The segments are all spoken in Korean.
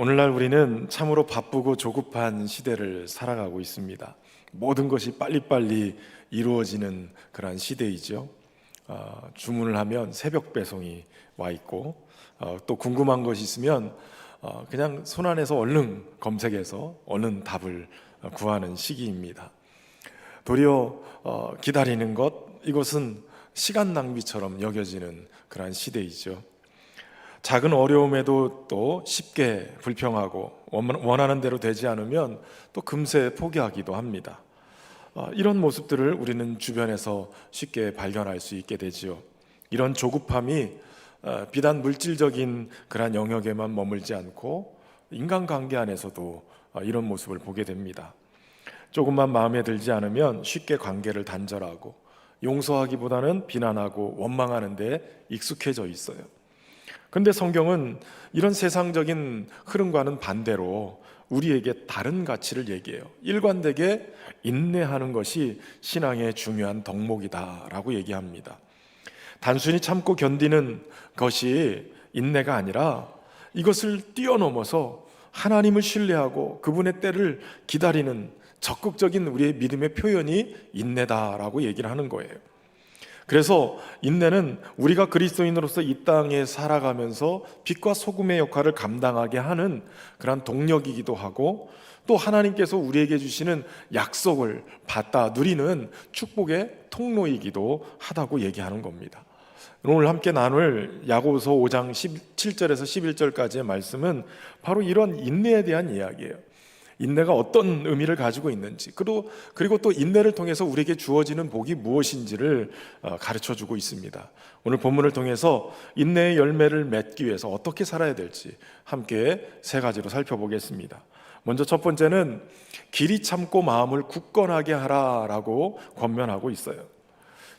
오늘날 우리는 참으로 바쁘고 조급한 시대를 살아가고 있습니다. 모든 것이 빨리빨리 이루어지는 그러한 시대이죠. 주문을 하면 새벽 배송이 와 있고, 또 궁금한 것이 있으면 그냥 손안에서 얼른 검색해서 얼른 답을 구하는 시기입니다. 도리어 기다리는 것, 이것은 시간 낭비처럼 여겨지는 그러한 시대이죠. 작은 어려움에도 또 쉽게 불평하고 원하는 대로 되지 않으면 또 금세 포기하기도 합니다. 이런 모습들을 우리는 주변에서 쉽게 발견할 수 있게 되지요. 이런 조급함이 비단 물질적인 그러한 영역에만 머물지 않고 인간관계 안에서도 이런 모습을 보게 됩니다. 조금만 마음에 들지 않으면 쉽게 관계를 단절하고 용서하기보다는 비난하고 원망하는 데 익숙해져 있어요. 근데 성경은 이런 세상적인 흐름과는 반대로 우리에게 다른 가치를 얘기해요. 일관되게 인내하는 것이 신앙의 중요한 덕목이다라고 얘기합니다. 단순히 참고 견디는 것이 인내가 아니라 이것을 뛰어넘어서 하나님을 신뢰하고 그분의 때를 기다리는 적극적인 우리의 믿음의 표현이 인내다라고 얘기를 하는 거예요. 그래서 인내는 우리가 그리스도인으로서 이 땅에 살아가면서 빛과 소금의 역할을 감당하게 하는 그런 동력이기도 하고, 또 하나님께서 우리에게 주시는 약속을 받다 누리는 축복의 통로이기도 하다고 얘기하는 겁니다. 오늘 함께 나눌 야고보서 5장 17절에서 11절까지의 말씀은 바로 이런 인내에 대한 이야기예요. 인내가 어떤 의미를 가지고 있는지, 그리고 또 인내를 통해서 우리에게 주어지는 복이 무엇인지를 가르쳐주고 있습니다. 오늘 본문을 통해서 인내의 열매를 맺기 위해서 어떻게 살아야 될지 함께 세 가지로 살펴보겠습니다. 먼저 첫 번째는 길이 참고 마음을 굳건하게 하라라고 권면하고 있어요.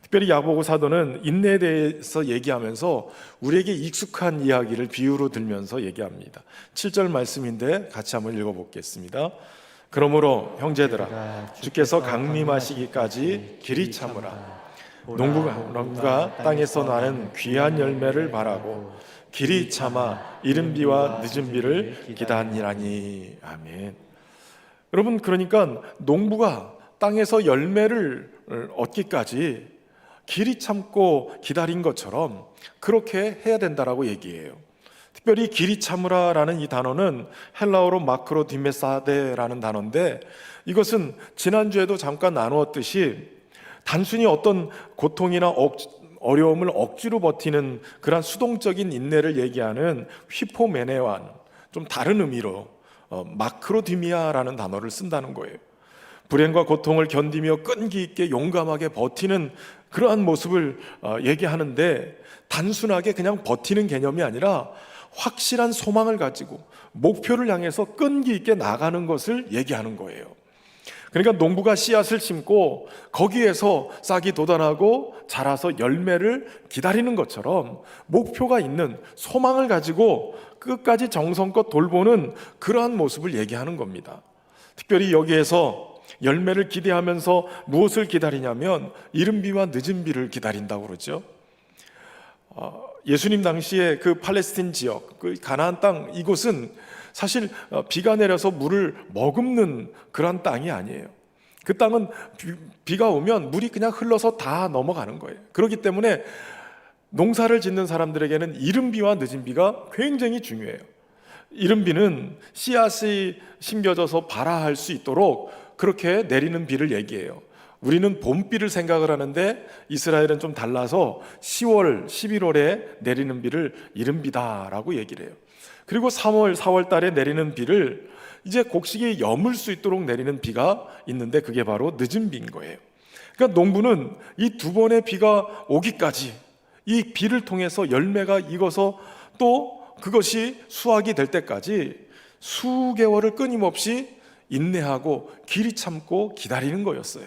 특별히 야고보 사도는 인내에 대해서 얘기하면서 우리에게 익숙한 이야기를 비유로 들면서 얘기합니다. 7절 말씀인데 같이 한번 읽어보겠습니다. 그러므로 형제들아, 주께서 강림하시기까지 길이 참으라. 농부가 땅에서 나는 귀한 열매를 바라고 길이 참아 이른 비와 늦은 비를 기다리라니. 아멘. 여러분, 그러니까 농부가 땅에서 열매를 얻기까지 길이 참고 기다린 것처럼 그렇게 해야 된다라고 얘기해요. 특별히 길이 참으라라는 이 단어는 헬라어로 마크로 디메사데라는 단어인데, 이것은 지난주에도 잠깐 나누었듯이 단순히 어떤 고통이나 어려움을 억지로 버티는 그런 수동적인 인내를 얘기하는 휘포메네완, 좀 다른 의미로 마크로디미아라는 단어를 쓴다는 거예요. 불행과 고통을 견디며 끈기 있게 용감하게 버티는 그러한 모습을 얘기하는데, 단순하게 그냥 버티는 개념이 아니라 확실한 소망을 가지고 목표를 향해서 끈기 있게 나가는 것을 얘기하는 거예요. 그러니까 농부가 씨앗을 심고 거기에서 싹이 돋아나고 자라서 열매를 기다리는 것처럼 목표가 있는 소망을 가지고 끝까지 정성껏 돌보는 그러한 모습을 얘기하는 겁니다. 특별히 여기에서 열매를 기대하면서 무엇을 기다리냐면 이른 비와 늦은 비를 기다린다고 그러죠. 예수님 당시에 그 팔레스틴 지역, 그 가나안 땅, 이곳은 사실 비가 내려서 물을 머금는 그런 땅이 아니에요. 그 땅은 비가 오면 물이 그냥 흘러서 다 넘어가는 거예요. 그렇기 때문에 농사를 짓는 사람들에게는 이른 비와 늦은 비가 굉장히 중요해요. 이른 비는 씨앗이 심겨져서 발아할 수 있도록 그렇게 내리는 비를 얘기해요. 우리는 봄비를 생각을 하는데 이스라엘은 좀 달라서 10월, 11월에 내리는 비를 이른 비다라고 얘기를 해요. 그리고 3월, 4월 달에 내리는 비를 이제 곡식이 여물 수 있도록 내리는 비가 있는데 그게 바로 늦은 비인 거예요. 그러니까 농부는 이 두 번의 비가 오기까지 이 비를 통해서 열매가 익어서 또 그것이 수확이 될 때까지 수개월을 끊임없이 인내하고 길이 참고 기다리는 거였어요.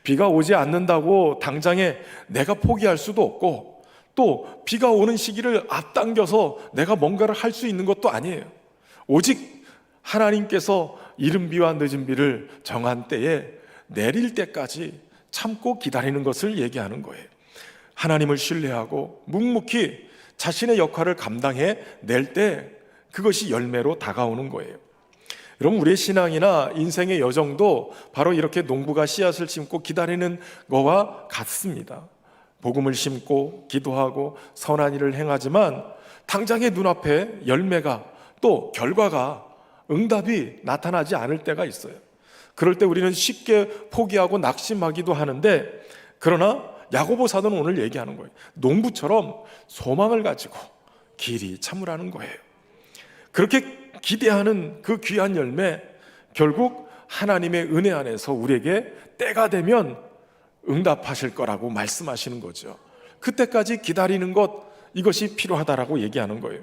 비가 오지 않는다고 당장에 내가 포기할 수도 없고, 또 비가 오는 시기를 앞당겨서 내가 뭔가를 할 수 있는 것도 아니에요. 오직 하나님께서 이른 비와 늦은 비를 정한 때에 내릴 때까지 참고 기다리는 것을 얘기하는 거예요. 하나님을 신뢰하고 묵묵히 자신의 역할을 감당해 낼 때 그것이 열매로 다가오는 거예요. 여러분, 우리의 신앙이나 인생의 여정도 바로 이렇게 농부가 씨앗을 심고 기다리는 거와 같습니다. 복음을 심고 기도하고 선한 일을 행하지만 당장의 눈앞에 열매가, 또 결과가, 응답이 나타나지 않을 때가 있어요. 그럴 때 우리는 쉽게 포기하고 낙심하기도 하는데, 그러나 야고보 사도는 오늘 얘기하는 거예요. 농부처럼 소망을 가지고 길이 참으라는 거예요. 그렇게 기대하는 그 귀한 열매, 결국 하나님의 은혜 안에서 우리에게 때가 되면 응답하실 거라고 말씀하시는 거죠. 그때까지 기다리는 것, 이것이 필요하다라고 얘기하는 거예요.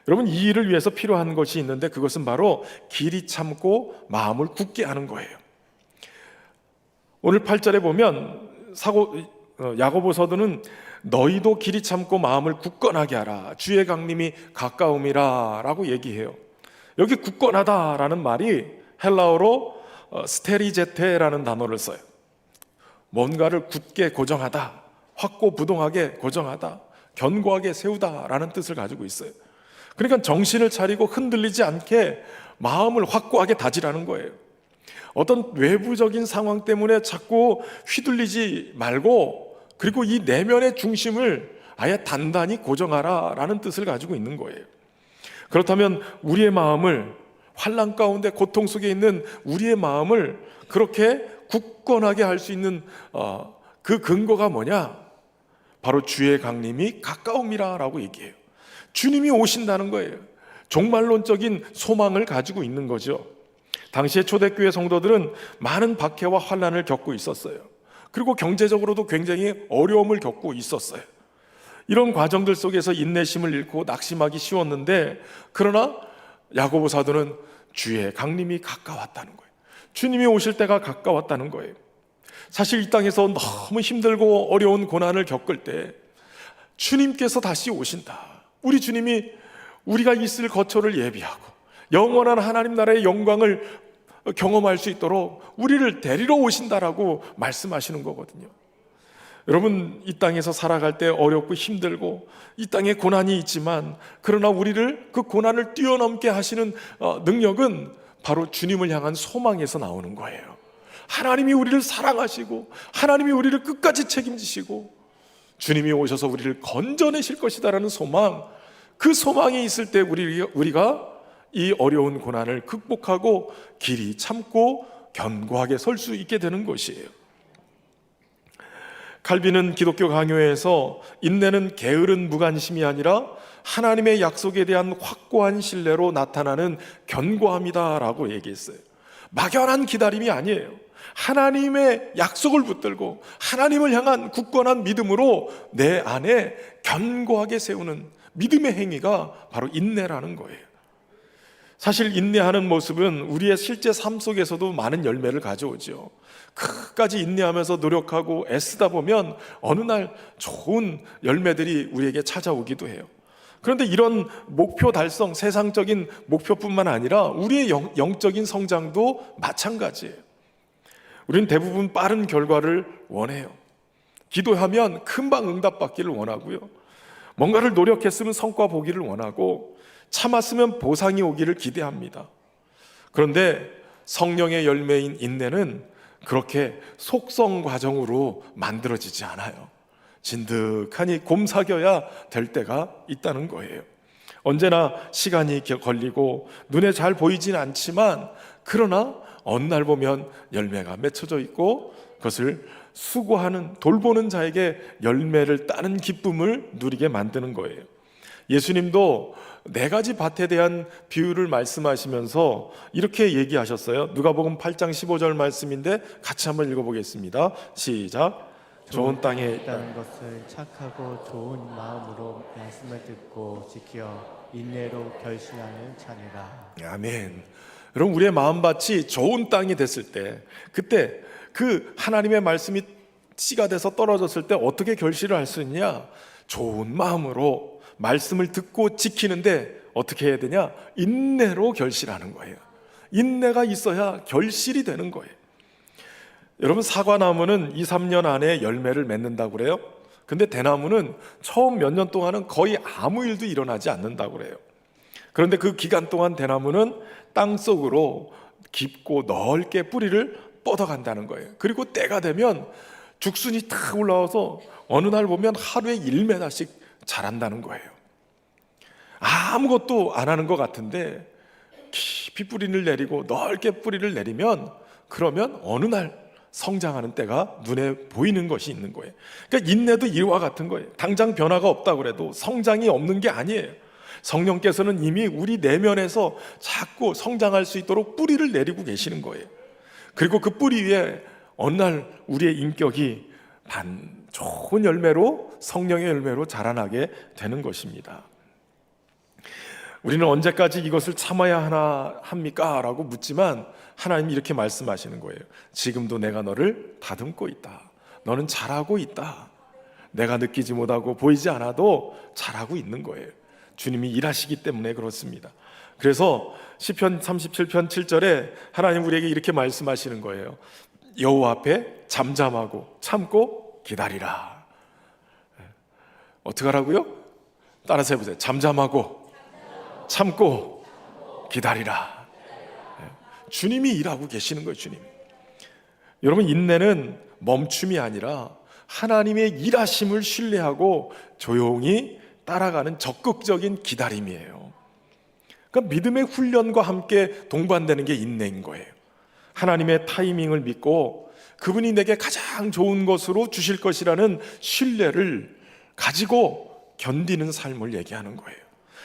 여러분, 이 일을 위해서 필요한 것이 있는데, 그것은 바로 길이 참고 마음을 굳게 하는 거예요. 오늘 8절에 보면 야고보서도는 너희도 길이 참고 마음을 굳건하게 하라, 주의 강림이 가까움이라 라고 얘기해요. 여기 굳건하다라는 말이 헬라어로 스테리제테라는 단어를 써요. 뭔가를 굳게 고정하다, 확고부동하게 고정하다, 견고하게 세우다라는 뜻을 가지고 있어요. 그러니까 정신을 차리고 흔들리지 않게 마음을 확고하게 다지라는 거예요. 어떤 외부적인 상황 때문에 자꾸 휘둘리지 말고, 그리고 이 내면의 중심을 아예 단단히 고정하라라는 뜻을 가지고 있는 거예요. 그렇다면 우리의 마음을, 환난 가운데 고통 속에 있는 우리의 마음을 그렇게 굳건하게 할 수 있는 그 근거가 뭐냐? 바로 주의 강림이 가까움이라고 얘기해요. 주님이 오신다는 거예요. 종말론적인 소망을 가지고 있는 거죠. 당시의 초대교회 성도들은 많은 박해와 환난을 겪고 있었어요. 그리고 경제적으로도 굉장히 어려움을 겪고 있었어요. 이런 과정들 속에서 인내심을 잃고 낙심하기 쉬웠는데, 그러나 야고보 사도는 주의 강림이 가까웠다는 거예요. 주님이 오실 때가 가까웠다는 거예요. 사실 이 땅에서 너무 힘들고 어려운 고난을 겪을 때 주님께서 다시 오신다. 우리 주님이 우리가 있을 거처를 예비하고 영원한 하나님 나라의 영광을 경험할 수 있도록 우리를 데리러 오신다라고 말씀하시는 거거든요. 여러분, 이 땅에서 살아갈 때 어렵고 힘들고 이 땅에 고난이 있지만, 그러나 우리를 그 고난을 뛰어넘게 하시는 능력은 바로 주님을 향한 소망에서 나오는 거예요. 하나님이 우리를 사랑하시고 하나님이 우리를 끝까지 책임지시고 주님이 오셔서 우리를 건져내실 것이다라는 소망, 그 소망이 있을 때 우리가 이 어려운 고난을 극복하고 길이 참고 견고하게 설 수 있게 되는 것이에요. 칼빈은 기독교 강요에서 인내는 게으른 무관심이 아니라 하나님의 약속에 대한 확고한 신뢰로 나타나는 견고함이다라고 얘기했어요. 막연한 기다림이 아니에요. 하나님의 약속을 붙들고 하나님을 향한 굳건한 믿음으로 내 안에 견고하게 세우는 믿음의 행위가 바로 인내라는 거예요. 사실 인내하는 모습은 우리의 실제 삶 속에서도 많은 열매를 가져오죠. 끝까지 인내하면서 노력하고 애쓰다 보면 어느 날 좋은 열매들이 우리에게 찾아오기도 해요. 그런데 이런 목표 달성, 세상적인 목표뿐만 아니라 우리의 영적인 성장도 마찬가지예요. 우리는 대부분 빠른 결과를 원해요. 기도하면 금방 응답받기를 원하고요. 뭔가를 노력했으면 성과 보기를 원하고, 참았으면 보상이 오기를 기대합니다. 그런데 성령의 열매인 인내는 그렇게 속성 과정으로 만들어지지 않아요. 진득하니 곰삭여야 될 때가 있다는 거예요. 언제나 시간이 걸리고 눈에 잘 보이진 않지만, 그러나 어느 날 보면 열매가 맺혀져 있고 그것을 수고하는, 돌보는 자에게 열매를 따는 기쁨을 누리게 만드는 거예요. 예수님도 4가지 밭에 대한 비유를 말씀하시면서 이렇게 얘기하셨어요. 누가복음 8장 15절 말씀인데 같이 한번 읽어보겠습니다. 시작. 좋은 땅에 있다는 것을 착하고 좋은 마음으로 말씀을 듣고 지켜 인내로 결신하는 자니라. 아멘. 여러분, 우리의 마음밭이 좋은 땅이 됐을 때, 그때 그 하나님의 말씀이 씨가 돼서 떨어졌을 때 어떻게 결실을 할 수 있냐? 좋은 마음으로 말씀을 듣고 지키는데 어떻게 해야 되냐? 인내로 결실하는 거예요. 인내가 있어야 결실이 되는 거예요. 여러분, 사과나무는 2-3년 안에 열매를 맺는다고 그래요. 근데 대나무는 처음 몇 년 동안은 거의 아무 일도 일어나지 않는다고 그래요. 그런데 그 기간 동안 대나무는 땅 속으로 깊고 넓게 뿌리를 뻗어간다는 거예요. 그리고 때가 되면 죽순이 탁 올라와서 어느 날 보면 하루에 1m씩 자란다는 거예요. 아무것도 안 하는 것 같은데 깊이 뿌리를 내리고 넓게 뿌리를 내리면 그러면 어느 날 성장하는 때가 눈에 보이는 것이 있는 거예요. 그러니까 인내도 이와 같은 거예요. 당장 변화가 없다고 그래도 성장이 없는 게 아니에요. 성령께서는 이미 우리 내면에서 자꾸 성장할 수 있도록 뿌리를 내리고 계시는 거예요. 그리고 그 뿌리 위에 어느 날 우리의 인격이 좋은 열매로, 성령의 열매로 자라나게 되는 것입니다. 우리는 언제까지 이것을 참아야 합니까? 라고 묻지만 하나님이 이렇게 말씀하시는 거예요. 지금도 내가 너를 다듬고 있다. 너는 잘하고 있다. 내가 느끼지 못하고 보이지 않아도 잘하고 있는 거예요. 주님이 일하시기 때문에 그렇습니다. 그래서 시편 37편 7절에 하나님 우리에게 이렇게 말씀하시는 거예요. 여호와 앞에 잠잠하고 참고 기다리라. 어떻게 하라고요? 따라서 해보세요. 잠잠하고 참고 기다리라. 주님이 일하고 계시는 거예요. 주님. 여러분, 인내는 멈춤이 아니라 하나님의 일하심을 신뢰하고 조용히 따라가는 적극적인 기다림이에요. 그러니까 믿음의 훈련과 함께 동반되는 게 인내인 거예요. 하나님의 타이밍을 믿고 그분이 내게 가장 좋은 것으로 주실 것이라는 신뢰를 가지고 견디는 삶을 얘기하는 거예요.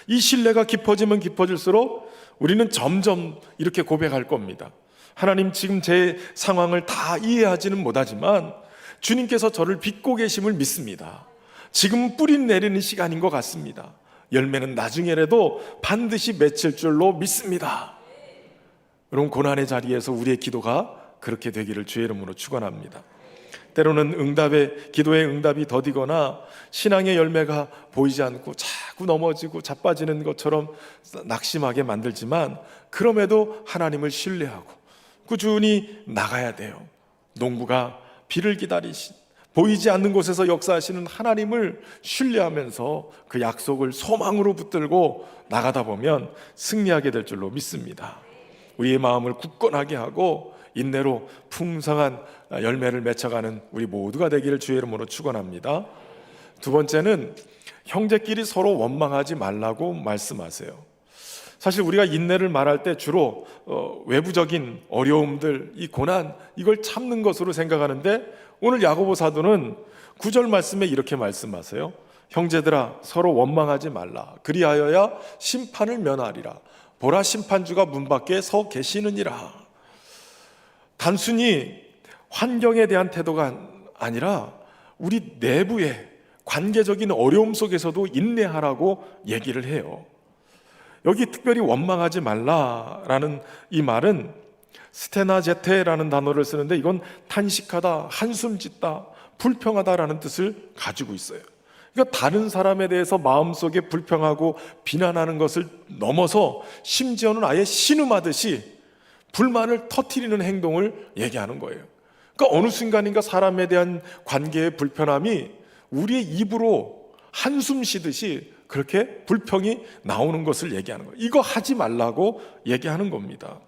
이 신뢰가 깊어지면 깊어질수록 우리는 점점 이렇게 고백할 겁니다. 하나님, 지금 제 상황을 다 이해하지는 못하지만 주님께서 저를 빚고 계심을 믿습니다. 지금 뿌리 내리는 시간인 것 같습니다. 열매는 나중에라도 반드시 맺힐 줄로 믿습니다. 여러분, 고난의 자리에서 우리의 기도가 그렇게 되기를 주의 이름으로 축원합니다. 때로는 기도의 응답이 더디거나 신앙의 열매가 보이지 않고 자꾸 넘어지고 자빠지는 것처럼 낙심하게 만들지만 그럼에도 하나님을 신뢰하고 꾸준히 나가야 돼요. 농부가 비를 기다리신 보이지 않는 곳에서 역사하시는 하나님을 신뢰하면서 그 약속을 소망으로 붙들고 나가다 보면 승리하게 될 줄로 믿습니다. 우리의 마음을 굳건하게 하고 인내로 풍성한 열매를 맺어가는 우리 모두가 되기를 주의 이름으로 축원합니다. 두 번째는 형제끼리 서로 원망하지 말라고 말씀하세요. 사실 우리가 인내를 말할 때 주로 외부적인 어려움들, 이 고난, 이걸 참는 것으로 생각하는데 오늘 야고보 사도는 9절 말씀에 이렇게 말씀하세요. 형제들아, 서로 원망하지 말라. 그리하여야 심판을 면하리라. 보라, 심판주가 문 밖에 서 계시느니라. 단순히 환경에 대한 태도가 아니라 우리 내부의 관계적인 어려움 속에서도 인내하라고 얘기를 해요. 여기 특별히 원망하지 말라라는 이 말은 스테나제테라는 단어를 쓰는데 이건 탄식하다, 한숨 짓다, 불평하다라는 뜻을 가지고 있어요. 그러니까 다른 사람에 대해서 마음속에 불평하고 비난하는 것을 넘어서 심지어는 아예 신음하듯이 불만을 터뜨리는 행동을 얘기하는 거예요. 그러니까 어느 순간인가 사람에 대한 관계의 불편함이 우리의 입으로 한숨 쉬듯이 그렇게 불평이 나오는 것을 얘기하는 거예요. 이거 하지 말라고 얘기하는 겁니다.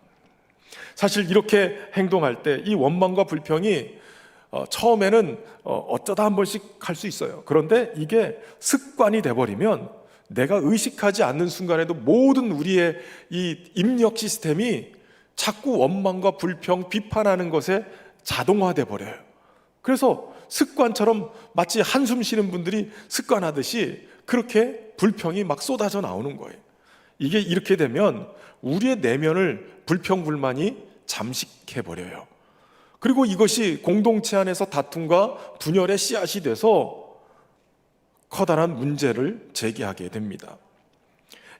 사실 이렇게 행동할 때 이 원망과 불평이 처음에는 어쩌다 한 번씩 할 수 있어요. 그런데 이게 습관이 돼버리면 내가 의식하지 않는 순간에도 모든 우리의 이 입력 시스템이 자꾸 원망과 불평, 비판하는 것에 자동화돼 버려요. 그래서 습관처럼 마치 한숨 쉬는 분들이 습관하듯이 그렇게 불평이 막 쏟아져 나오는 거예요. 이게 이렇게 되면 우리의 내면을 불평, 불만이 잠식해 버려요. 그리고 이것이 공동체 안에서 다툼과 분열의 씨앗이 돼서 커다란 문제를 제기하게 됩니다.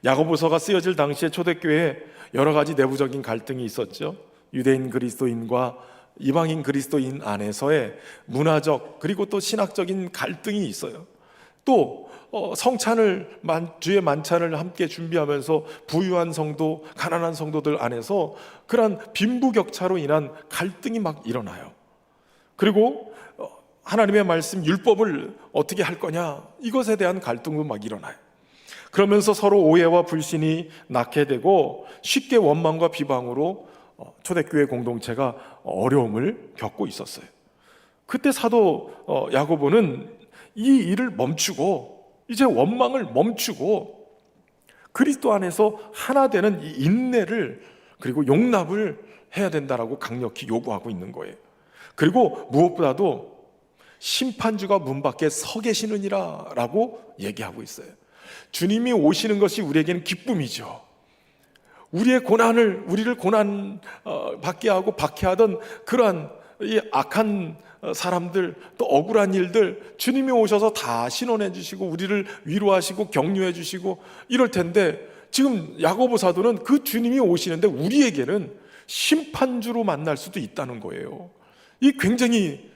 야고보서가 쓰여질 당시에 초대교회에 여러 가지 내부적인 갈등이 있었죠. 유대인 그리스도인과 이방인 그리스도인 안에서의 문화적 그리고 또 신학적인 갈등이 있어요. 또 주의 만찬을 함께 준비하면서 부유한 성도, 가난한 성도들 안에서 그런 빈부격차로 인한 갈등이 막 일어나요. 그리고 하나님의 말씀 율법을 어떻게 할 거냐, 이것에 대한 갈등도 막 일어나요. 그러면서 서로 오해와 불신이 낳게 되고 쉽게 원망과 비방으로 초대교회 공동체가 어려움을 겪고 있었어요. 그때 사도 야고보는 이 일을 멈추고 이제 원망을 멈추고 그리스도 안에서 하나 되는 이 인내를 그리고 용납을 해야 된다라고 강력히 요구하고 있는 거예요. 그리고 무엇보다도 심판주가 문 밖에 서 계시느니라 라고 얘기하고 있어요. 주님이 오시는 것이 우리에게는 기쁨이죠. 우리의 고난을, 우리를 고난 받게 하고 박해하던 그러한 이 악한 사람들, 또 억울한 일들 주님이 오셔서 다 신원해 주시고 우리를 위로하시고 격려해 주시고 이럴 텐데, 지금 야고보 사도는 그 주님이 오시는데 우리에게는 심판주로 만날 수도 있다는 거예요. 이 굉장히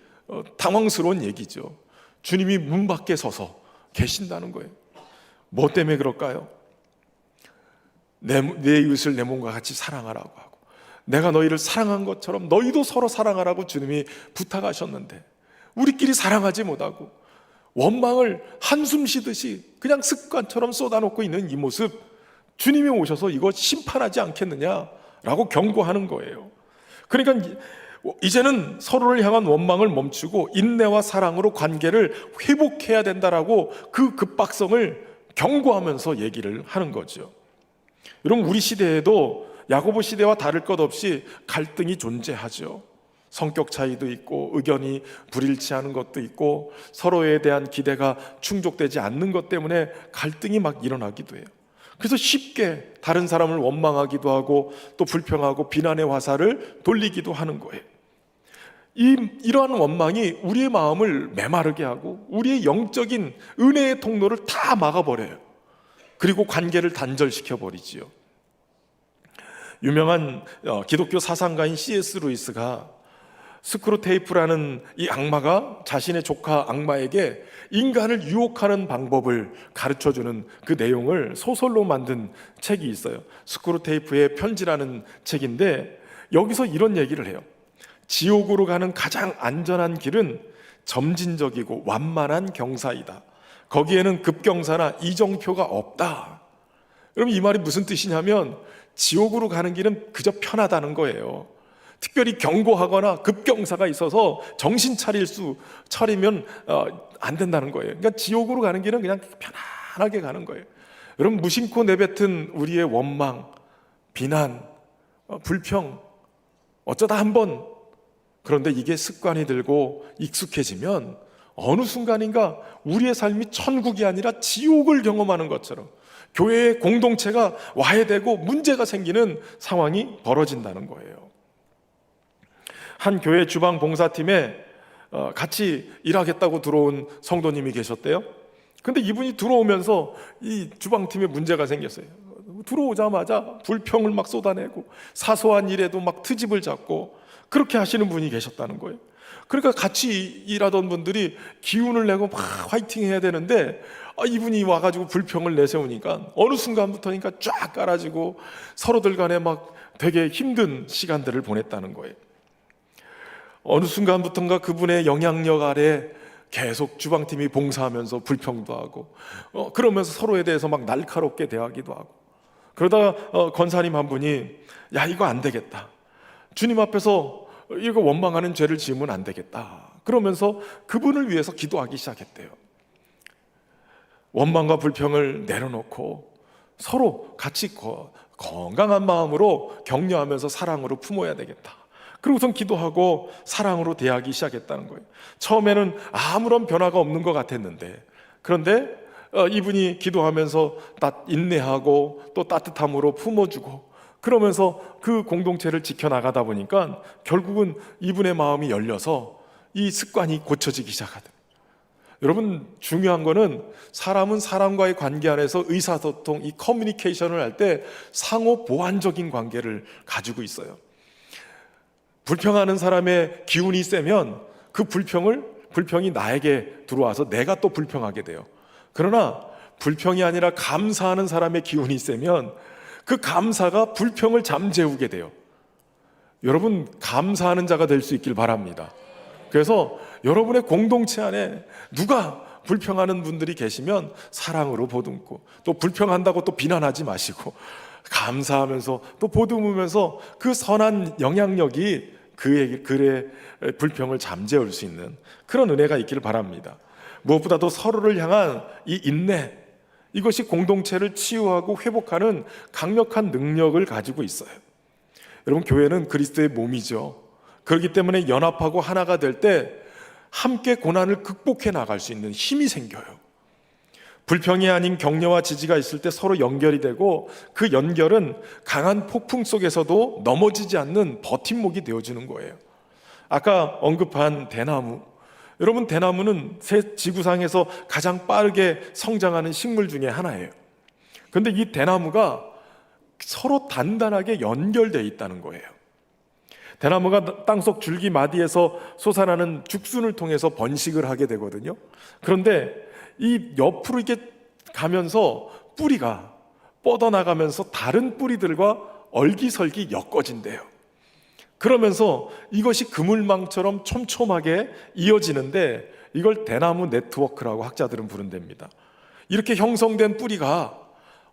당황스러운 얘기죠. 주님이 문 밖에 서서 계신다는 거예요. 뭐 때문에 그럴까요? 내 이웃을 내 몸과 같이 사랑하라고 하고 내가 너희를 사랑한 것처럼 너희도 서로 사랑하라고 주님이 부탁하셨는데 우리끼리 사랑하지 못하고 원망을 한숨 쉬듯이 그냥 습관처럼 쏟아놓고 있는 이 모습, 주님이 오셔서 이거 심판하지 않겠느냐라고 경고하는 거예요. 그러니까 이제는 서로를 향한 원망을 멈추고 인내와 사랑으로 관계를 회복해야 된다라고 그 급박성을 경고하면서 얘기를 하는 거죠. 여러분, 우리 시대에도 야고보 시대와 다를 것 없이 갈등이 존재하죠. 성격 차이도 있고 의견이 불일치하는 것도 있고 서로에 대한 기대가 충족되지 않는 것 때문에 갈등이 막 일어나기도 해요. 그래서 쉽게 다른 사람을 원망하기도 하고 또 불평하고 비난의 화살을 돌리기도 하는 거예요. 이러한 원망이 우리의 마음을 메마르게 하고 우리의 영적인 은혜의 통로를 다 막아버려요. 그리고 관계를 단절시켜 버리지요. 유명한 기독교 사상가인 C.S. 루이스가 스크루테이프라는 이 악마가 자신의 조카 악마에게 인간을 유혹하는 방법을 가르쳐주는 그 내용을 소설로 만든 책이 있어요. 스크루테이프의 편지라는 책인데 여기서 이런 얘기를 해요. 지옥으로 가는 가장 안전한 길은 점진적이고 완만한 경사이다. 거기에는 급경사나 이정표가 없다. 여러분, 이 말이 무슨 뜻이냐면 지옥으로 가는 길은 그저 편하다는 거예요. 특별히 경고하거나 급경사가 있어서 정신 차리면 안 된다는 거예요. 그러니까 지옥으로 가는 길은 그냥 편안하게 가는 거예요. 여러분, 무심코 내뱉은 우리의 원망, 비난, 불평, 어쩌다 한번, 그런데 이게 습관이 들고 익숙해지면 어느 순간인가 우리의 삶이 천국이 아니라 지옥을 경험하는 것처럼 교회의 공동체가 와해되고 문제가 생기는 상황이 벌어진다는 거예요. 한 교회 주방 봉사팀에 같이 일하겠다고 들어온 성도님이 계셨대요. 근데 이분이 들어오면서 이 주방팀에 문제가 생겼어요. 들어오자마자 불평을 막 쏟아내고 사소한 일에도 막 트집을 잡고 그렇게 하시는 분이 계셨다는 거예요. 그러니까 같이 일하던 분들이 기운을 내고 막 화이팅 해야 되는데 이분이 와가지고 불평을 내세우니까 어느 순간부터니까 쫙 깔아지고 서로들 간에 막 되게 힘든 시간들을 보냈다는 거예요. 어느 순간부터인가 그분의 영향력 아래 계속 주방팀이 봉사하면서 불평도 하고 그러면서 서로에 대해서 막 날카롭게 대하기도 하고 그러다가 권사님 한 분이 야, 이거 안 되겠다. 주님 앞에서 이거 원망하는 죄를 지으면 안 되겠다. 그러면서 그분을 위해서 기도하기 시작했대요. 원망과 불평을 내려놓고 서로 같이 건강한 마음으로 격려하면서 사랑으로 품어야 되겠다. 그리고선 기도하고 사랑으로 대하기 시작했다는 거예요. 처음에는 아무런 변화가 없는 것 같았는데 그런데 이분이 기도하면서 인내하고 또 따뜻함으로 품어주고 그러면서 그 공동체를 지켜나가다 보니까 결국은 이분의 마음이 열려서 이 습관이 고쳐지기 시작하다. 여러분, 중요한 거는 사람은 사람과의 관계 안에서 의사소통, 이 커뮤니케이션을 할 때 상호 보완적인 관계를 가지고 있어요. 불평하는 사람의 기운이 세면 그 불평이 나에게 들어와서 내가 또 불평하게 돼요. 그러나 불평이 아니라 감사하는 사람의 기운이 세면 그 감사가 불평을 잠재우게 돼요. 여러분, 감사하는 자가 될 수 있길 바랍니다. 그래서 여러분의 공동체 안에 누가 불평하는 분들이 계시면 사랑으로 보듬고, 또 불평한다고 또 비난하지 마시고 감사하면서 또 보듬으면서 그 선한 영향력이 그의 글의 불평을 잠재울 수 있는 그런 은혜가 있기를 바랍니다. 무엇보다도 서로를 향한 이 인내, 이것이 공동체를 치유하고 회복하는 강력한 능력을 가지고 있어요. 여러분, 교회는 그리스도의 몸이죠. 그렇기 때문에 연합하고 하나가 될 때 함께 고난을 극복해 나갈 수 있는 힘이 생겨요. 불평이 아닌 격려와 지지가 있을 때 서로 연결이 되고, 그 연결은 강한 폭풍 속에서도 넘어지지 않는 버팀목이 되어주는 거예요. 아까 언급한 대나무, 여러분, 대나무는 새 지구상에서 가장 빠르게 성장하는 식물 중에 하나예요. 그런데 이 대나무가 서로 단단하게 연결되어 있다는 거예요. 대나무가 땅속 줄기마디에서 솟아나는 죽순을 통해서 번식을 하게 되거든요. 그런데 이 옆으로 이렇게 가면서 뿌리가 뻗어나가면서 다른 뿌리들과 얼기설기 엮어진대요. 그러면서 이것이 그물망처럼 촘촘하게 이어지는데, 이걸 대나무 네트워크라고 학자들은 부른답니다. 이렇게 형성된 뿌리가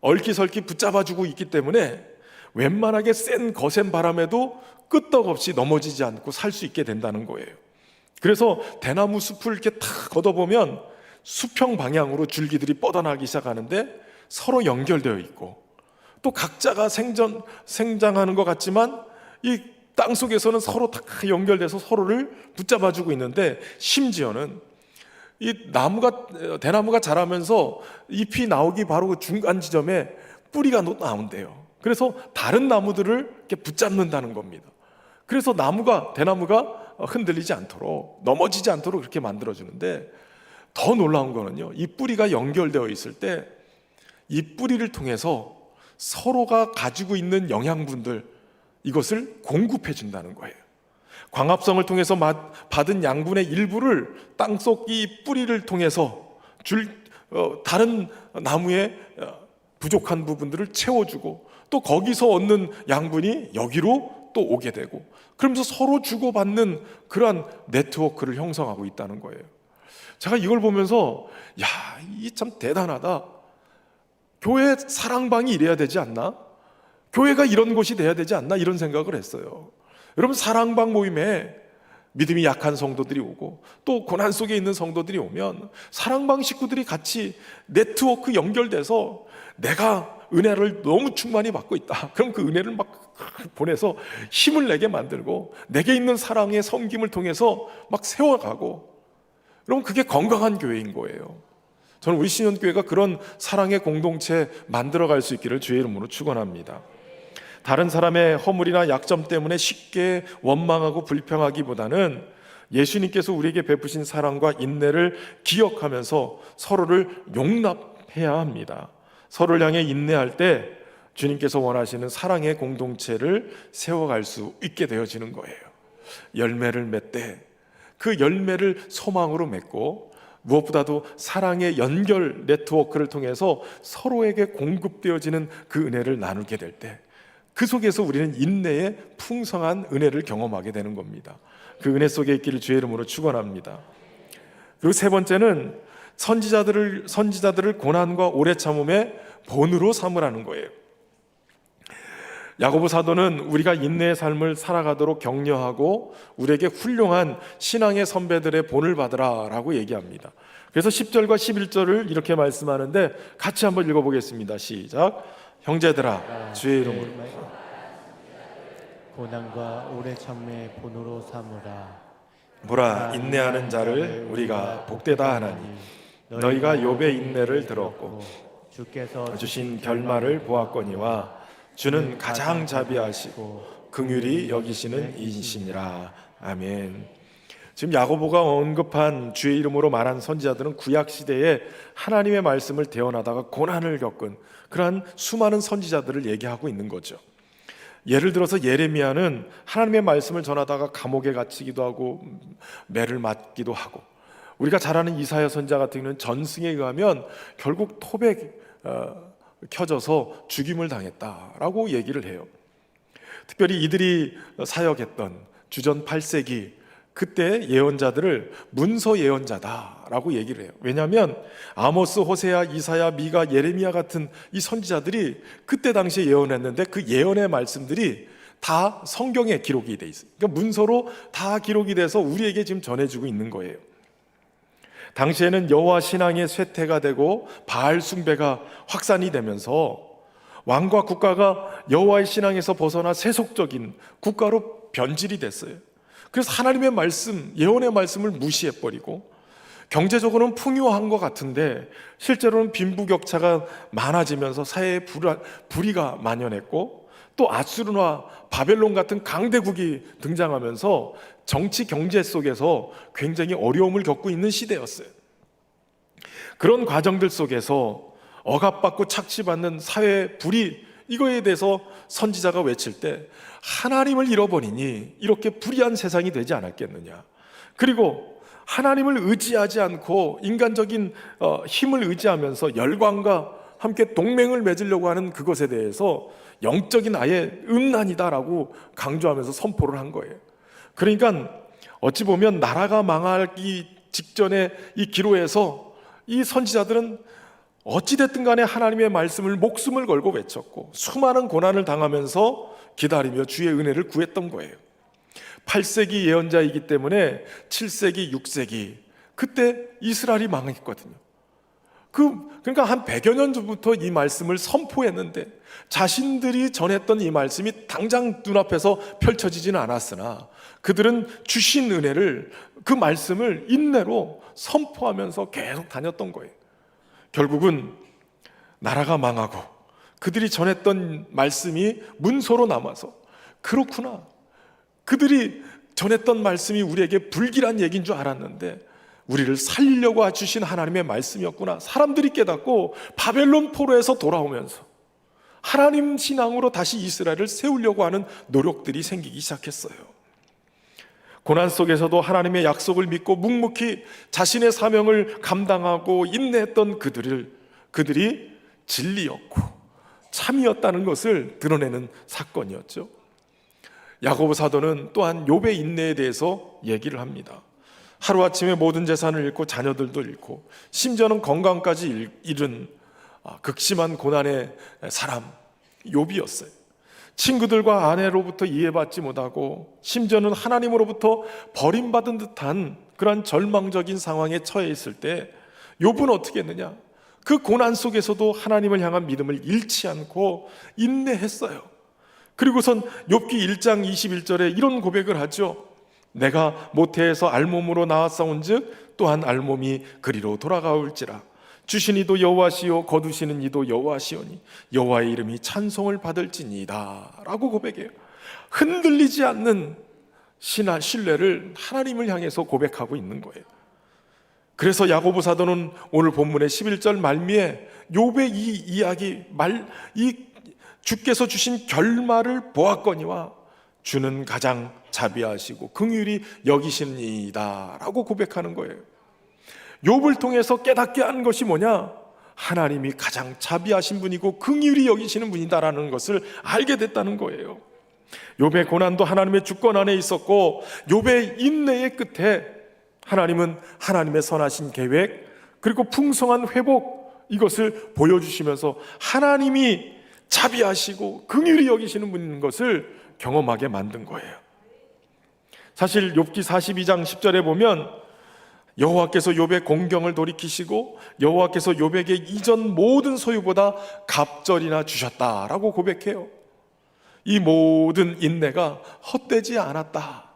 얼기설기 붙잡아주고 있기 때문에 웬만하게 센 거센 바람에도 끄떡없이 넘어지지 않고 살 수 있게 된다는 거예요. 그래서 대나무 숲을 이렇게 탁 걷어보면 수평 방향으로 줄기들이 뻗어나기 시작하는데 서로 연결되어 있고, 또 각자가 생장하는 것 같지만 이 땅속에서는 서로 다 연결돼서 서로를 붙잡아주고 있는데, 심지어는 이 대나무가 자라면서 잎이 나오기 바로 중간 지점에 뿌리가 나온대요. 그래서 다른 나무들을 이렇게 붙잡는다는 겁니다. 그래서 대나무가 흔들리지 않도록, 넘어지지 않도록 그렇게 만들어주는데, 더 놀라운 거는요, 이 뿌리가 연결되어 있을 때 이 뿌리를 통해서 서로가 가지고 있는 영양분들, 이것을 공급해 준다는 거예요. 광합성을 통해서 받은 양분의 일부를 땅속 이 뿌리를 통해서 다른 나무의 부족한 부분들을 채워주고, 또 거기서 얻는 양분이 여기로 또 오게 되고, 그러면서 서로 주고받는 그러한 네트워크를 형성하고 있다는 거예요. 제가 이걸 보면서 이 참 대단하다. 교회 사랑방이 이래야 되지 않나? 교회가 이런 곳이 돼야 되지 않나? 이런 생각을 했어요. 여러분, 사랑방 모임에 믿음이 약한 성도들이 오고, 또 고난 속에 있는 성도들이 오면 사랑방 식구들이 같이 네트워크 연결돼서, 내가 은혜를 너무 충만히 받고 있다, 그럼 그 은혜를 막 보내서 힘을 내게 만들고, 내게 있는 사랑의 섬김을 통해서 막 세워가고, 여러분, 그게 건강한 교회인 거예요. 저는 우리 신현교회가 그런 사랑의 공동체 만들어갈 수 있기를 주의 이름으로 축원합니다. 다른 사람의 허물이나 약점 때문에 쉽게 원망하고 불평하기보다는 예수님께서 우리에게 베푸신 사랑과 인내를 기억하면서 서로를 용납해야 합니다. 서로를 향해 인내할 때 주님께서 원하시는 사랑의 공동체를 세워갈 수 있게 되어지는 거예요. 열매를 맺되 그 열매를 소망으로 맺고, 무엇보다도 사랑의 연결 네트워크를 통해서 서로에게 공급되어지는 그 은혜를 나누게 될 때, 그 속에서 우리는 인내의 풍성한 은혜를 경험하게 되는 겁니다. 그 은혜 속에 있기를 주의 이름으로 축원합니다. 그리고 세 번째는 선지자들을 고난과 오래 참음의 본으로 삼으라는 거예요. 야고보 사도는 우리가 인내의 삶을 살아가도록 격려하고 우리에게 훌륭한 신앙의 선배들의 본을 받으라라고 얘기합니다. 그래서 10절과 11절을 이렇게 말씀하는데, 같이 한번 읽어보겠습니다. 시작. 형제들아, 주의 이름으로 고난과 오래 참음의 본으로 삼으라. 보라, 인내하는 자를 우리가 복되다 하나니 너희가 욥의 인내를 들었고 주께서 주신 결말을 보았거니와 주는 가장 자비하시고 긍휼히 여기시는 이시니라. 아멘. 지금 야고보가 언급한 주의 이름으로 말한 선지자들은 구약 시대에 하나님의 말씀을 대언하다가 고난을 겪은 그러한 수많은 선지자들을 얘기하고 있는 거죠. 예를 들어서 예레미야는 하나님의 말씀을 전하다가 감옥에 갇히기도 하고 매를 맞기도 하고, 우리가 잘 아는 이사야 선지자 같은 경우는 전승에 의하면 결국 톱에 켜져서 죽임을 당했다라고 얘기를 해요. 특별히 이들이 사역했던 주전 8세기 그때 예언자들을 문서 예언자다라고 얘기를 해요. 왜냐하면 아모스, 호세아, 이사야, 미가, 예레미야 같은 이 선지자들이 그때 당시에 예언했는데 그 예언의 말씀들이 다 성경에 기록이 돼 있어요. 그러니까 문서로 다 기록이 돼서 우리에게 지금 전해주고 있는 거예요. 당시에는 여호와 신앙의 쇠퇴가 되고 바알 숭배가 확산이 되면서 왕과 국가가 여호와의 신앙에서 벗어나 세속적인 국가로 변질이 됐어요. 그래서 하나님의 말씀, 예언의 말씀을 무시해버리고 경제적으로는 풍요한 것 같은데 실제로는 빈부격차가 많아지면서 사회에 불의가 만연했고, 또 아수르나 바벨론 같은 강대국이 등장하면서 정치 경제 속에서 굉장히 어려움을 겪고 있는 시대였어요. 그런 과정들 속에서 억압받고 착취받는 사회 불의, 이거에 대해서 선지자가 외칠 때 하나님을 잃어버리니 이렇게 불의한 세상이 되지 않았겠느냐. 그리고 하나님을 의지하지 않고 인간적인 힘을 의지하면서 열광과 함께 동맹을 맺으려고 하는 그것에 대해서 영적인 아예 음란이다라고 강조하면서 선포를 한 거예요. 그러니까 어찌 보면 나라가 망하기 직전에 이 기로에서 이 선지자들은 어찌됐든 간에 하나님의 말씀을 목숨을 걸고 외쳤고 수많은 고난을 당하면서 기다리며 주의 은혜를 구했던 거예요. 8세기 예언자이기 때문에 7세기, 6세기 그때 이스라엘이 망했거든요. 그러니까 한 100여 년 전부터 이 말씀을 선포했는데 자신들이 전했던 이 말씀이 당장 눈앞에서 펼쳐지지는 않았으나 그들은 주신 은혜를, 그 말씀을 인내로 선포하면서 계속 다녔던 거예요. 결국은 나라가 망하고 그들이 전했던 말씀이 문서로 남아서, 그렇구나, 그들이 전했던 말씀이 우리에게 불길한 얘기인 줄 알았는데 우리를 살리려고 주신 하나님의 말씀이었구나. 사람들이 깨닫고 바벨론 포로에서 돌아오면서 하나님 신앙으로 다시 이스라엘을 세우려고 하는 노력들이 생기기 시작했어요. 고난 속에서도 하나님의 약속을 믿고 묵묵히 자신의 사명을 감당하고 인내했던 그들이 진리였고 참이었다는 것을 드러내는 사건이었죠. 야고보 사도는 또한 욥의 인내에 대해서 얘기를 합니다. 하루아침에 모든 재산을 잃고 자녀들도 잃고 심지어는 건강까지 잃은 극심한 고난의 사람 욥이었어요. 친구들과 아내로부터 이해받지 못하고 심지어는 하나님으로부터 버림받은 듯한 그런 절망적인 상황에 처해 있을 때 욥은 어떻게 했느냐? 그 고난 속에서도 하나님을 향한 믿음을 잃지 않고 인내했어요. 그리고선 욥기 1장 21절에 이런 고백을 하죠. 내가 모태에서 알몸으로 나왔사온즉 또한 알몸이 그리로 돌아가올지라. 주신 이도 여호와시요 거두시는 이도 여호와시오니 여호와의 이름이 찬송을 받을지니이다 라고 고백해요. 흔들리지 않는 신뢰를 하나님을 향해서 고백하고 있는 거예요. 그래서 야고보 사도는 오늘 본문의 11절 말미에 욥의 이 이야기, 이 주께서 주신 결말을 보았거니와 주는 가장 자비하시고 긍휼히 여기시니이다 라고 고백하는 거예요. 욥을 통해서 깨닫게 한 것이 뭐냐? 하나님이 가장 자비하신 분이고 긍휼히 여기시는 분이다라는 것을 알게 됐다는 거예요. 욥의 고난도 하나님의 주권 안에 있었고 욥의 인내의 끝에 하나님은 하나님의 선하신 계획 그리고 풍성한 회복, 이것을 보여주시면서 하나님이 자비하시고 긍휼히 여기시는 분인 것을 경험하게 만든 거예요. 사실 욥기 42장 10절에 보면 여호와께서 욥의 공경을 돌이키시고 여호와께서 욥에게 이전 모든 소유보다 갑절이나 주셨다라고 고백해요. 이 모든 인내가 헛되지 않았다.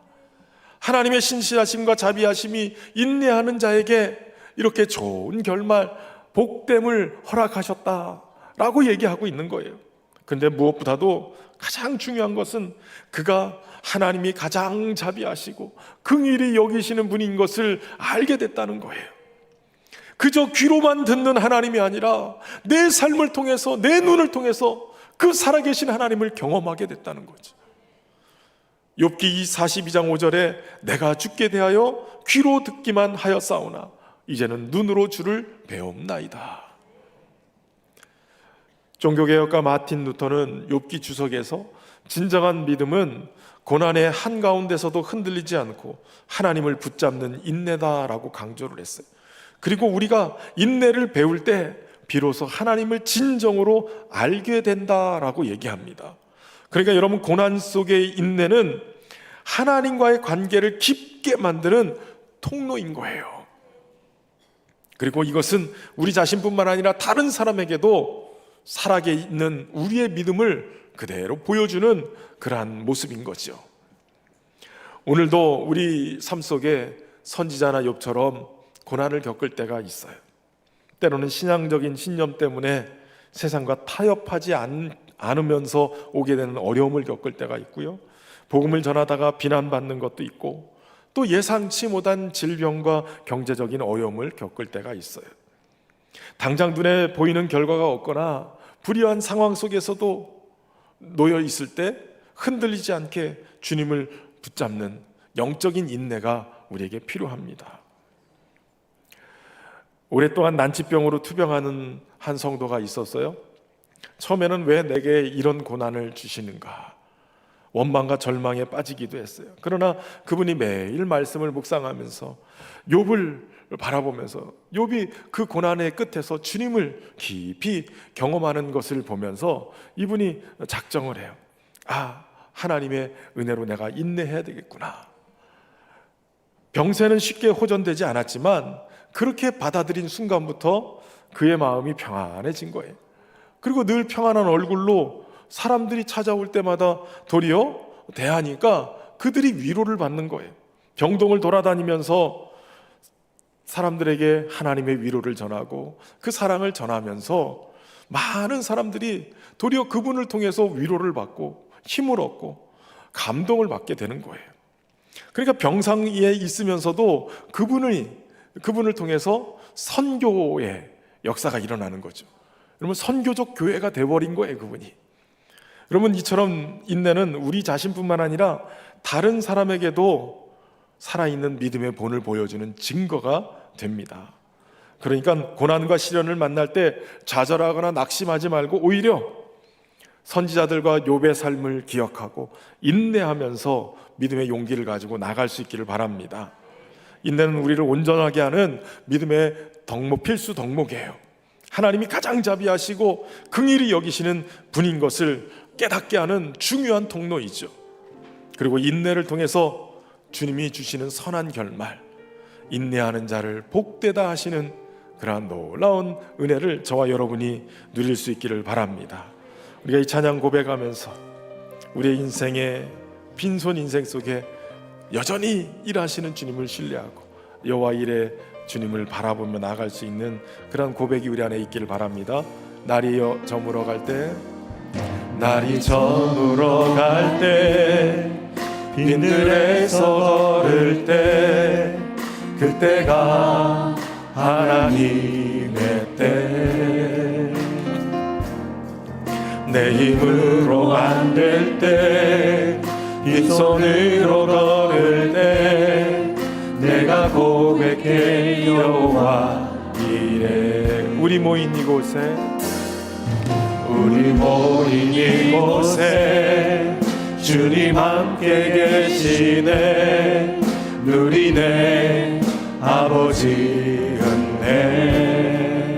하나님의 신실하심과 자비하심이 인내하는 자에게 이렇게 좋은 결말, 복됨을 허락하셨다라고 얘기하고 있는 거예요. 그런데 무엇보다도 가장 중요한 것은 그가 하나님이 가장 자비하시고 긍휼히 여기시는 분인 것을 알게 됐다는 거예요. 그저 귀로만 듣는 하나님이 아니라 내 삶을 통해서, 내 눈을 통해서 그 살아계신 하나님을 경험하게 됐다는 거죠. 욥기 42장 5절에 내가 주께 대하여 귀로 듣기만 하였사오나 이제는 눈으로 주를 배움나이다. 종교개혁가 마틴 루터는 욥기 주석에서 진정한 믿음은 고난의 한가운데서도 흔들리지 않고 하나님을 붙잡는 인내다라고 강조를 했어요. 그리고 우리가 인내를 배울 때 비로소 하나님을 진정으로 알게 된다라고 얘기합니다. 그러니까 여러분, 고난 속의 인내는 하나님과의 관계를 깊게 만드는 통로인 거예요. 그리고 이것은 우리 자신뿐만 아니라 다른 사람에게도 살아있는 우리의 믿음을 그대로 보여주는 그러한 모습인 거죠. 오늘도 우리 삶 속에 선지자나 욥처럼 고난을 겪을 때가 있어요. 때로는 신앙적인 신념 때문에 세상과 타협하지 않으면서 오게 되는 어려움을 겪을 때가 있고요, 복음을 전하다가 비난받는 것도 있고, 또 예상치 못한 질병과 경제적인 어려움을 겪을 때가 있어요. 당장 눈에 보이는 결과가 없거나 불의한 상황 속에서도 놓여 있을 때 흔들리지 않게 주님을 붙잡는 영적인 인내가 우리에게 필요합니다. 오랫동안 난치병으로 투병하는 한 성도가 있었어요. 처음에는 왜 내게 이런 고난을 주시는가, 원망과 절망에 빠지기도 했어요. 그러나 그분이 매일 말씀을 묵상하면서 욥을 바라보면서 욥이 그 고난의 끝에서 주님을 깊이 경험하는 것을 보면서 이분이 작정을 해요. 하나님의 은혜로 내가 인내해야 되겠구나. 병세는 쉽게 호전되지 않았지만 그렇게 받아들인 순간부터 그의 마음이 평안해진 거예요. 그리고 늘 평안한 얼굴로 사람들이 찾아올 때마다 도리어 대하니까 그들이 위로를 받는 거예요. 병동을 돌아다니면서 사람들에게 하나님의 위로를 전하고 그 사랑을 전하면서 많은 사람들이 도리어 그분을 통해서 위로를 받고 힘을 얻고 감동을 받게 되는 거예요. 그러니까 병상에 있으면서도 그분을 통해서 선교의 역사가 일어나는 거죠. 여러분, 선교적 교회가 돼버린 거예요, 그분이. 여러분, 이처럼 인내는 우리 자신뿐만 아니라 다른 사람에게도 살아있는 믿음의 본을 보여주는 증거가 됩니다. 그러니까 고난과 시련을 만날 때 좌절하거나 낙심하지 말고 오히려 선지자들과 욥의 삶을 기억하고 인내하면서 믿음의 용기를 가지고 나갈 수 있기를 바랍니다. 인내는 우리를 온전하게 하는 믿음의 필수 덕목이에요. 하나님이 가장 자비하시고 긍휼히 여기시는 분인 것을 깨닫게 하는 중요한 통로이죠. 그리고 인내를 통해서 주님이 주시는 선한 결말, 인내하는 자를 복되다 하시는 그러한 놀라운 은혜를 저와 여러분이 누릴 수 있기를 바랍니다. 우리가 이 찬양 고백하면서 우리의 인생의 빈손 인생 속에 여전히 일하시는 주님을 신뢰하고 여호와 일에 주님을 바라보며 나아갈 수 있는 그런 고백이 우리 안에 있기를 바랍니다. 날이 저물어 갈 때, 날이 저물어 갈 때, 빈들에서 걸을 때, 그때가 하나님의 때, 내 힘으로 안 될 때, 빈손으로 걸을 때, 내가 고백해 여호와 이래. 우리 모인 이곳에 주님 함께 계시네. 누리네 아버지 은혜.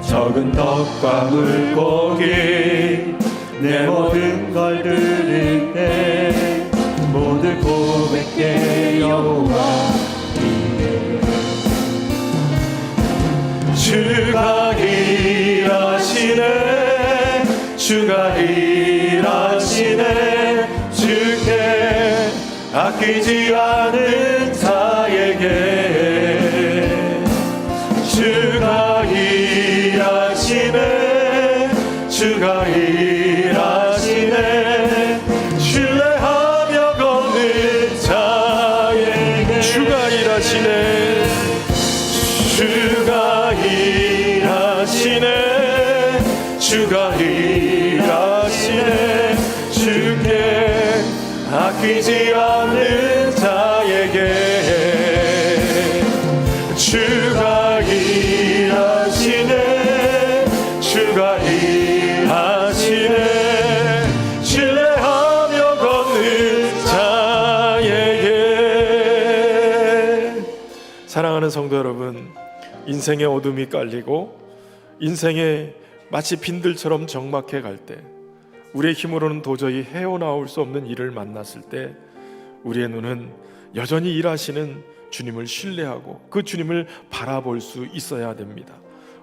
적은 떡과 물고기 내 모든 걸 드릴 때 모두 고백해 여호와 이래. 주가 일하시네, 주가 일하시네. 주께 아끼지 않은 자에게 주가 일하시네, 주가 일하시네. 신뢰하며 걷는 자에게 주가 일하시네, 주가 일하시네, 주가 일하시네. 주께 아끼지 않는 자에게 주가 일하시네, 주가 일하시네. 신뢰하며 사랑하는 성도 여러분, 인생의 어둠이 깔리고 인생에 마치 빈들처럼 적막해 갈 때, 우리의 힘으로는 도저히 헤어나올 수 없는 일을 만났을 때 우리의 눈은 여전히 일하시는 주님을 신뢰하고 그 주님을 바라볼 수 있어야 됩니다.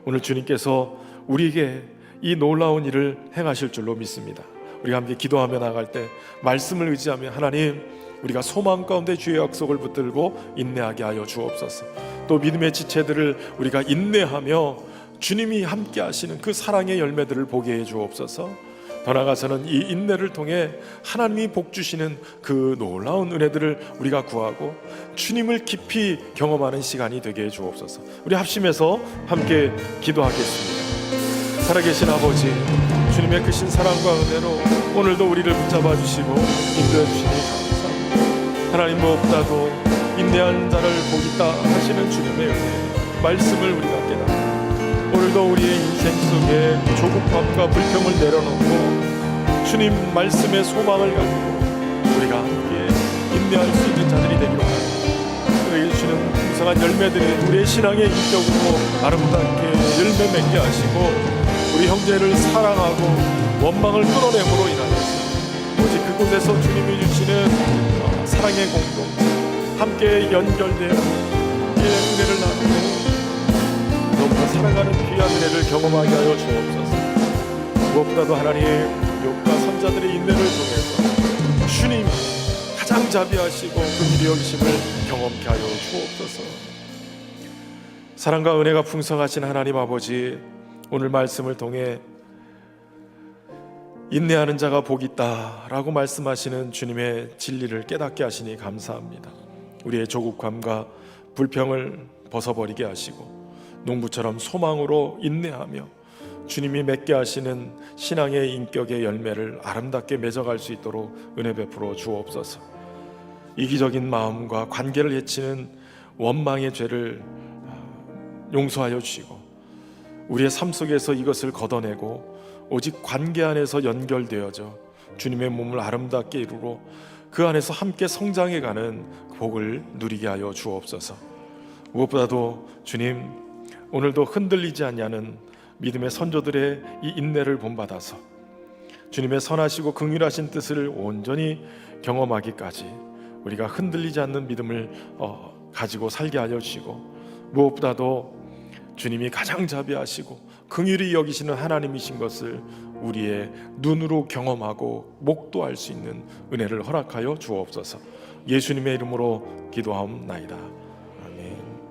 오늘 주님께서 우리에게 이 놀라운 일을 행하실 줄로 믿습니다. 우리가 함께 기도하며 나갈 때 말씀을 의지하며 하나님, 우리가 소망 가운데 주의 약속을 붙들고 인내하게 하여 주옵소서. 또 믿음의 지체들을 우리가 인내하며 주님이 함께 하시는 그 사랑의 열매들을 보게 해 주옵소서. 더 나아가서는 이 인내를 통해 하나님이 복 주시는 그 놀라운 은혜들을 우리가 구하고 주님을 깊이 경험하는 시간이 되게 해 주옵소서. 우리 합심해서 함께 기도하겠습니다. 살아계신 아버지, 주님의 크신 사랑과 은혜로 오늘도 우리를 붙잡아 주시고 인도해 주시니 감사합니다. 하나님, 무엇보다도 인내하는 자를 복 있다 하시는 주님의 은혜 말씀을 우리가 깨닫고 오늘도 우리의 인생 속에 조급함과 불평을 내려놓고 주님 말씀의 소망을 가지고 우리가 함께 인내할 수 있는 자들이 되기로 합니다. 그에게 주시는 풍성한 열매들이 우리의 신앙의 인격으로 아름답게 열매 맺게 하시고 우리 형제를 사랑하고 원망을 끊어내므로 인하여서 오직 그곳에서 주님이 주시는 사랑의 공동체 함께 연결되어 은혜를 나누고 너무나 살아가는 귀한 은혜를 경험하게 하여 주옵소서. 무엇보다도 하나님, 욥과 선자들의 인내를 통해서 주님이 가장 자비하시고 긍휼히 여기심을 경험케 하여 주옵소서. 사랑과 은혜가 풍성하신 하나님 아버지, 오늘 말씀을 통해 인내하는 자가 복이 있다라고 말씀하시는 주님의 진리를 깨닫게 하시니 감사합니다. 우리의 조급함과 불평을 벗어버리게 하시고 농부처럼 소망으로 인내하며 주님이 맺게 하시는 신앙의 인격의 열매를 아름답게 맺어갈 수 있도록 은혜 베풀어 주옵소서. 이기적인 마음과 관계를 해치는 원망의 죄를 용서하여 주시고 우리의 삶 속에서 이것을 걷어내고 오직 관계 안에서 연결되어져 주님의 몸을 아름답게 이루고 그 안에서 함께 성장해가는 복을 누리게 하여 주옵소서. 무엇보다도 주님, 오늘도 흔들리지 않냐는 믿음의 선조들의 이 인내를 본받아서 주님의 선하시고 긍휼하신 뜻을 온전히 경험하기까지 우리가 흔들리지 않는 믿음을 가지고 살게 하여 주시고, 무엇보다도 주님이 가장 자비하시고 긍휼히 여기시는 하나님이신 것을 우리의 눈으로 경험하고 목도할 수 있는 은혜를 허락하여 주옵소서. 예수님의 이름으로 기도하옵나이다.